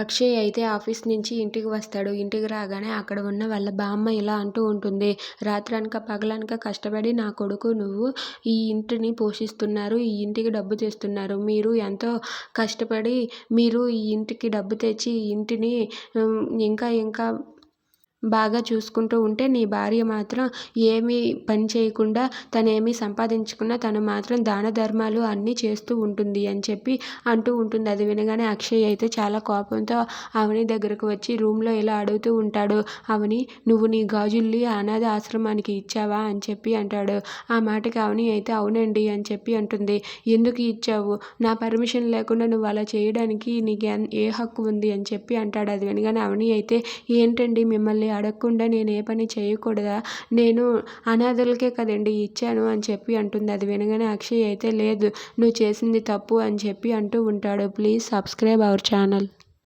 అక్షయ్ అయితే ఆఫీస్ నుంచి ఇంటికి వస్తాడు. ఇంటికి రాగానే అక్కడ ఉన్న వాళ్ళ బామ్మ ఇలా అంటూ ఉంటుంది. రాత్రనక పగలనక కష్టపడి నా కొడుకు నువ్వు ఈ ఇంటిని పోషిస్తున్నారు. ఈ ఇంటికి డబ్బు తెస్తున్నారు. మీరు ఎంతో కష్టపడి మీరు ఈ ఇంటికి డబ్బు తెచ్చి ఈ ఇంటిని ఇంకా ఇంకా బాగా చూసుకుంటూ ఉంటే నీ భార్య మాత్రం ఏమీ పని చేయకుండా తనేమీ సంపాదించకుండా తను మాత్రం దాన ధర్మాలు అన్నీ చేస్తూ ఉంటుంది అని చెప్పి అంటూ ఉంటుంది. అది వినగానే అక్షయ్ అయితే చాలా కోపంతో అవని దగ్గరకు వచ్చి రూమ్లో ఇలా అడుగుతూ ఉంటాడు. అవని, నువ్వు నీ గాజుల్ని అనాథ ఆశ్రమానికి ఇచ్చావా అని చెప్పి అంటాడు. ఆ మాటకి అవని అయితే అవునండి అని చెప్పి అంటుంది. ఎందుకు ఇచ్చావు? నా పర్మిషన్ లేకుండా నువ్వు అలా చేయడానికి నీకు ఏ హక్కు ఉంది అని చెప్పి అంటాడు. అది వినగానే అవని అయితే ఏంటండి మిమ్మల్ని అడగకుండా నేను ఏ పని చేయకూడదా? నేను అనాథలకే కదండి ఇచ్చాను అని చెప్పి అంటుంది. అది వినగానే అక్షయ్ అయితే లేదు, నువ్వు చేసింది తప్పు అని చెప్పి అంటూ ఉంటాడు. Please subscribe our channel.